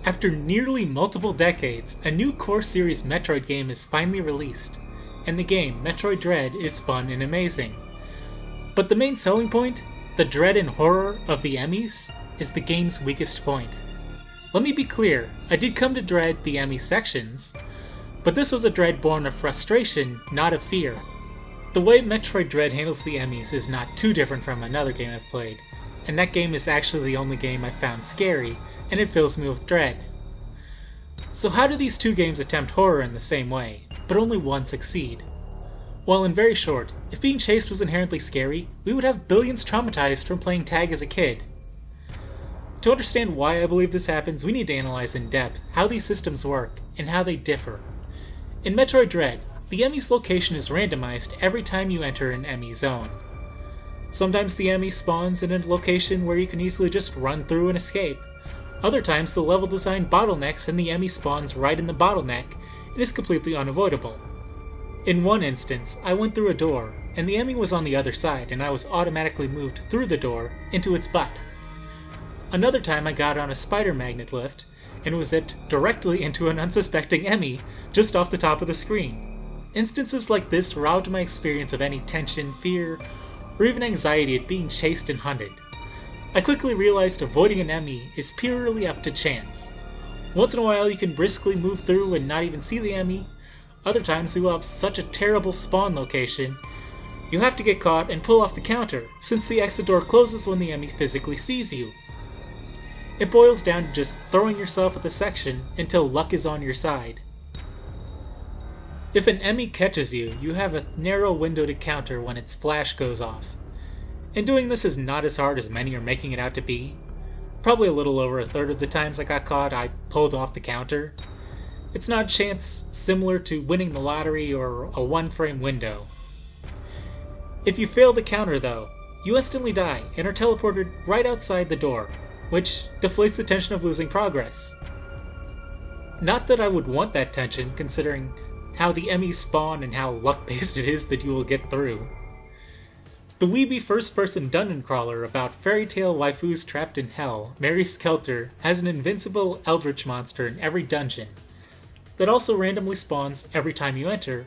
After nearly multiple decades, a new core series Metroid game is finally released, and the game, Metroid Dread, is fun and amazing. But the main selling point, the dread and horror of the Emmys, is the game's weakest point. Let me be clear, I did come to dread the Emmy sections, but this was a dread born of frustration, not of fear. The way Metroid Dread handles the Emmys is not too different from another game I've played, and that game is actually the only game I've found scary, and it fills me with dread. So how do these two games attempt horror in the same way, but only one succeed? Well, in very short, if being chased was inherently scary, we would have billions traumatized from playing tag as a kid. To understand why I believe this happens, we need to analyze in depth how these systems work, and how they differ. In Metroid Dread, the Emmy's location is randomized every time you enter an Emmy zone. Sometimes the Emmy spawns in a location where you can easily just run through and escape. Other times the level design bottlenecks and the Emmy spawns right in the bottleneck and is completely unavoidable. In one instance, I went through a door, and the Emmy was on the other side and I was automatically moved through the door into its butt. Another time I got on a spider magnet lift and was zipped directly into an unsuspecting Emmy just off the top of the screen. Instances like this robbed my experience of any tension, fear, or even anxiety at being chased and hunted. I quickly realized avoiding an Emmy is purely up to chance. Once in a while you can briskly move through and not even see the Emmy. Other times you will have such a terrible spawn location, you have to get caught and pull off the counter, since the exit door closes when the Emmy physically sees you. It boils down to just throwing yourself at the section until luck is on your side. If an Emmy catches you, you have a narrow window to counter when its flash goes off. And doing this is not as hard as many are making it out to be. Probably a little over a third of the times I got caught, I pulled off the counter. It's not a chance similar to winning the lottery or a one-frame window. If you fail the counter though, you instantly die and are teleported right outside the door, which deflates the tension of losing progress. Not that I would want that tension, considering how the Emmys spawn and how luck-based it is that you will get through. The weeby first-person dungeon crawler about fairytale waifus trapped in hell, Mary Skelter, has an invincible eldritch monster in every dungeon that also randomly spawns every time you enter,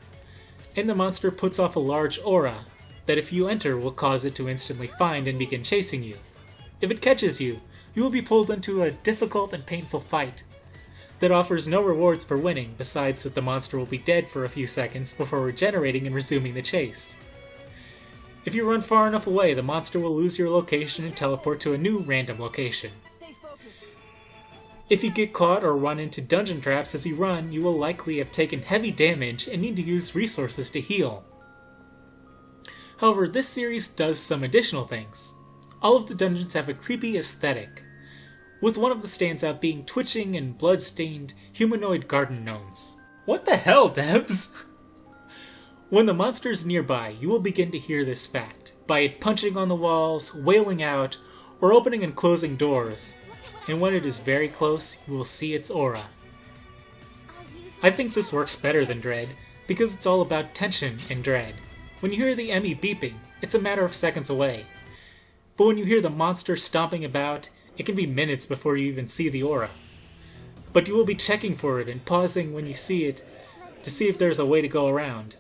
and the monster puts off a large aura that if you enter will cause it to instantly find and begin chasing you. If it catches you, you will be pulled into a difficult and painful fight that offers no rewards for winning, besides that the monster will be dead for a few seconds before regenerating and resuming the chase. If you run far enough away, the monster will lose your location and teleport to a new random location. If you get caught or run into dungeon traps as you run, you will likely have taken heavy damage and need to use resources to heal. However, this series does some additional things. All of the dungeons have a creepy aesthetic, with one of the standouts being twitching and blood-stained humanoid garden gnomes. What the hell, devs? When the monster is nearby, you will begin to hear this fact by it punching on the walls, wailing out, or opening and closing doors, and when it is very close, you will see its aura. I think this works better than Dread, because it's all about tension and dread. When you hear the Emmy beeping, it's a matter of seconds away. But when you hear the monster stomping about, it can be minutes before you even see the aura. But you will be checking for it and pausing when you see it to see if there's a way to go around.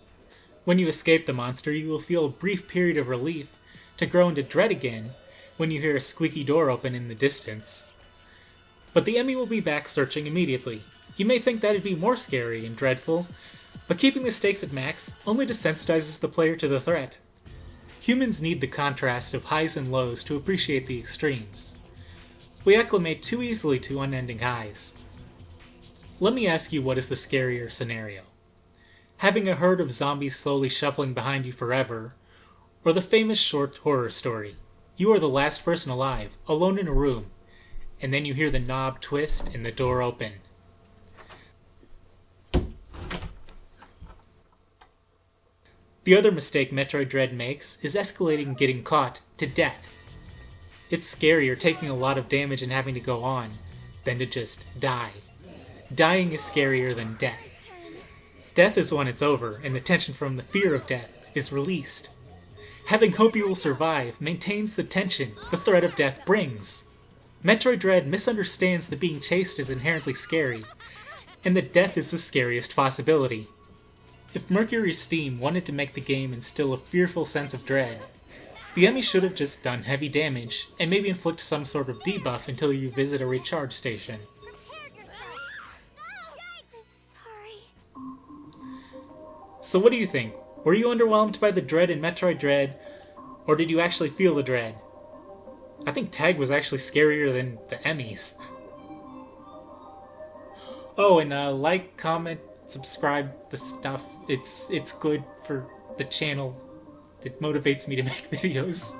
When you escape the monster, you will feel a brief period of relief to grow into dread again when you hear a squeaky door open in the distance. But the Emmy will be back searching immediately. You may think that'd be more scary and dreadful, but keeping the stakes at max only desensitizes the player to the threat. Humans need the contrast of highs and lows to appreciate the extremes. We acclimate too easily to unending highs. Let me ask you, what is the scarier scenario? Having a herd of zombies slowly shuffling behind you forever, or the famous short horror story, you are the last person alive, alone in a room, and then you hear the knob twist and the door open. The other mistake Metroid Dread makes is escalating getting caught to death. It's scarier taking a lot of damage and having to go on than to just die. Dying is scarier than death. Death is when it's over, and the tension from the fear of death is released. Having hope you will survive maintains the tension the threat of death brings. Metroid Dread misunderstands that being chased is inherently scary, and that death is the scariest possibility. If Mercury Steam wanted to make the game instill a fearful sense of dread, the enemy should have just done heavy damage, and maybe inflict some sort of debuff until you visit a recharge station. So what do you think? Were you underwhelmed by the dread in Metroid Dread, or did you actually feel the dread? I think Tag was actually scarier than the Emmys. Oh, and like, comment, subscribe, the stuff. It's good for the channel. It motivates me to make videos.